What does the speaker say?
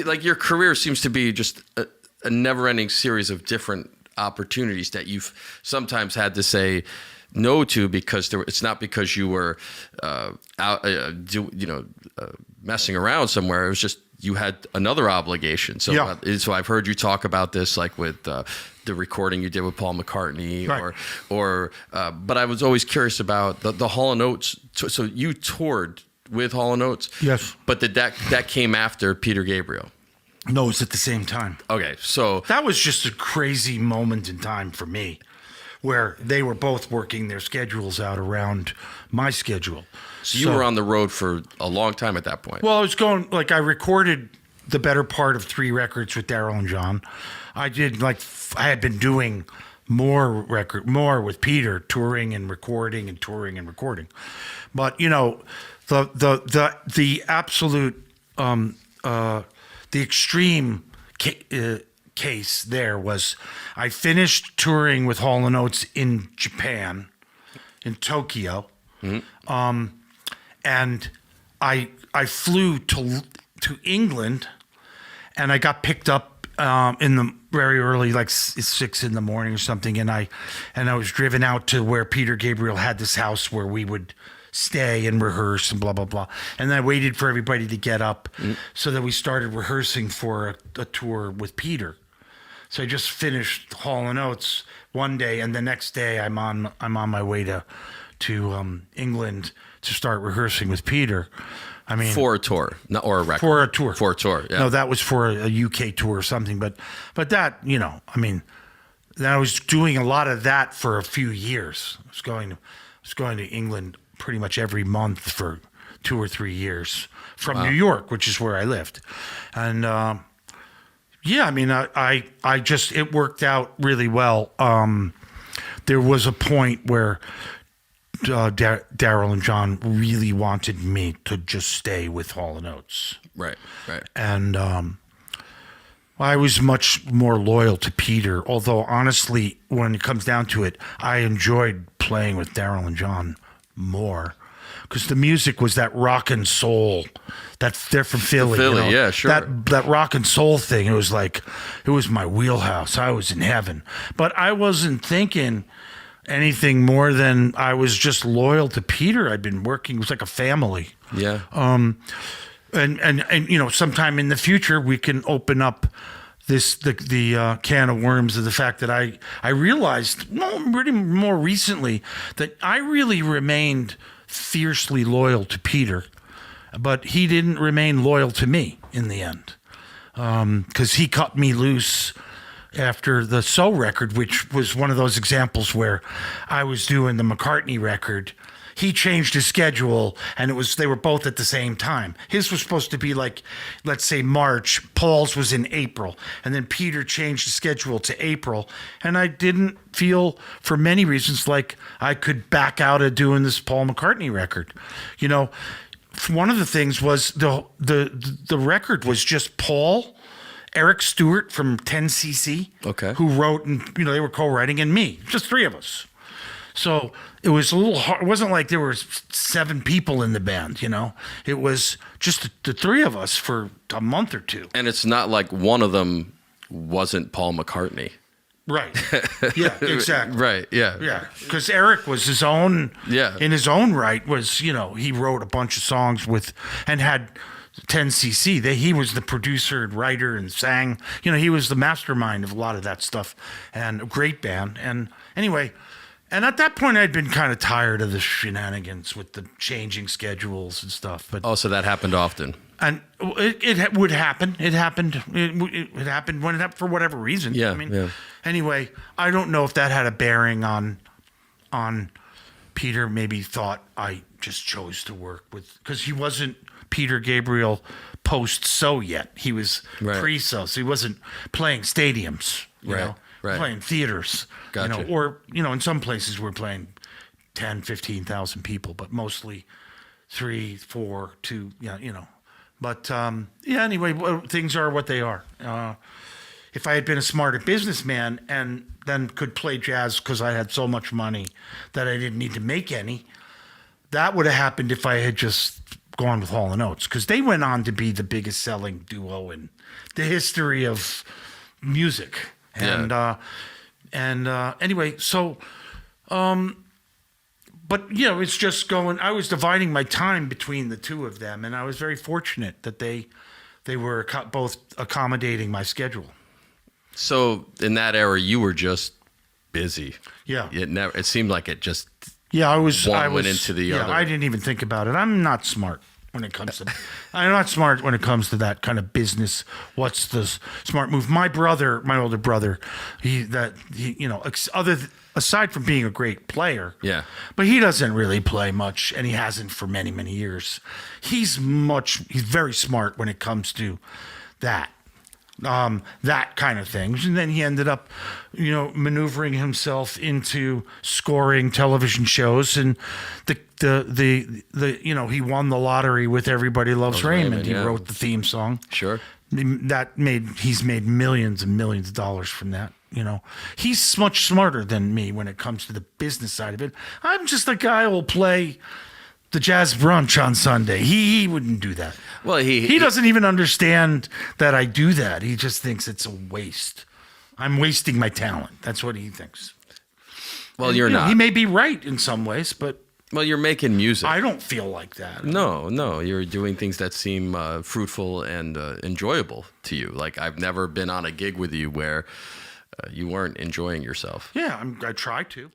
like your career seems to be just a never-ending series of different opportunities that you've sometimes had to say no to because it's not because you were messing around somewhere. It was just you had another obligation. So so I've heard you talk about this, like with the recording you did with Paul McCartney, right. but I was always curious about the Hall Oates. So you toured with Hall Oates, yes, but that came after Peter Gabriel. No, it was at the same time. Okay, so that was just a crazy moment in time for me, where they were both working their schedules out around my schedule. So you were on the road for a long time at that point. Well, I was going, like, I recorded the better part of 3 records with Daryl and John. I did, like, I had been doing more with Peter, touring and recording and touring and recording. But, you know, the absolute, the extreme case there was I finished touring with Hall & Oates in Japan, in Tokyo. Mm-hmm. And I flew to England, and I got picked up in the very early, like 6 in the morning or something, and I was driven out to where Peter Gabriel had this house where we would stay and rehearse and blah blah blah. And then I waited for everybody to get up so that we started rehearsing for a tour with Peter. So I just finished Hall & Oates one day, and the next day I'm on my way to England to start rehearsing with Peter. I mean, for a tour, not or a record. For a tour. Yeah. No, that was for a UK tour or something. But that, you know, I mean, I was doing a lot of that for a few years. I was going to England pretty much every month for 2 or 3 years from New York, which is where I lived. And I mean, I just, it worked out really well. There was a point where Daryl and John really wanted me to just stay with Hall & Oates. Right. And I was much more loyal to Peter, although honestly, when it comes down to it, I enjoyed playing with Daryl and John more, because the music was that rock and soul. They're from Philly. Philly, you know? yeah, sure. That rock and soul thing. It was like, it was my wheelhouse. I was in heaven, but I wasn't thinking anything more than I was just loyal to Peter. I'd been working. It was like a family. Yeah. And you know, sometime in the future we can open up the can of worms of the fact that I realized really more recently that I really remained fiercely loyal to Peter, but he didn't remain loyal to me in the end, because he cut me loose after the So record, which was one of those examples where I was doing the McCartney record. He changed his schedule, and they were both at the same time. His was supposed to be like, let's say March. Paul's was in April, and then Peter changed the schedule to April. And I didn't feel, for many reasons, like I could back out of doing this Paul McCartney record. You know, one of the things was the record was just Paul, Eric Stewart from 10cc, who wrote, and you know, they were co-writing, and me, just 3 of us. So it was a little hard. It wasn't like there were 7 people in the band, you know. It was just the 3 of us for a month or 2. And it's not like one of them wasn't Paul McCartney. Right. Yeah, exactly. Right, yeah. Yeah, because Eric was his own, in his own right, was, you know, he wrote a bunch of songs with, and had 10cc. He was the producer and writer and sang. You know, he was the mastermind of a lot of that stuff, and a great band. And anyway... And at that point, I'd been kind of tired of the shenanigans with the changing schedules and stuff. But so that happened often. And it would happen. It happened. It happened when it happened for whatever reason. Yeah. I mean, anyway, I don't know if that had a bearing on Peter. Maybe thought I just chose to work with, because he wasn't Peter Gabriel post So yet. He was pre So he wasn't playing stadiums. You know. Right. Playing theaters, Gotcha. You know, or, you know, in some places we're playing 10, 15,000 people, but mostly 3, 4, 2, you know. But, anyway, things are what they are. If I had been a smarter businessman and then could play jazz because I had so much money that I didn't need to make any, that would have happened if I had just gone with Hall Oates because they went on to be the biggest selling duo in the history of music. And anyway, so but it's just going. I was dividing my time between the two of them, and I was very fortunate that they were both accommodating my schedule. So in that era, you were just busy. Yeah. It seemed like it just. Yeah, I was. Went into the other. I didn't even think about it. I'm not smart when it comes to. I'm not smart when it comes to that kind of business. What's the smart move? My older brother, aside from being a great player, yeah, but he doesn't really play much, and he hasn't for many, many years. He's very smart when it comes to that. That kind of thing. And then he ended up, maneuvering himself into scoring television shows, and he won the lottery with Everybody Loves Raymond. He wrote the theme song. Sure. He's made millions and millions of dollars from that. He's much smarter than me when it comes to the business side of it. I'm just a guy who will play the jazz brunch on Sunday. He wouldn't do that. Well, he doesn't even understand that I do that. He just thinks it's a waste. I'm wasting my talent. That's what he thinks. Well, you're not. He may be right in some ways, but you're making music. I don't feel like that. No, you're doing things that seem fruitful and enjoyable to you. Like I've never been on a gig with you where you weren't enjoying yourself. Yeah, I try to.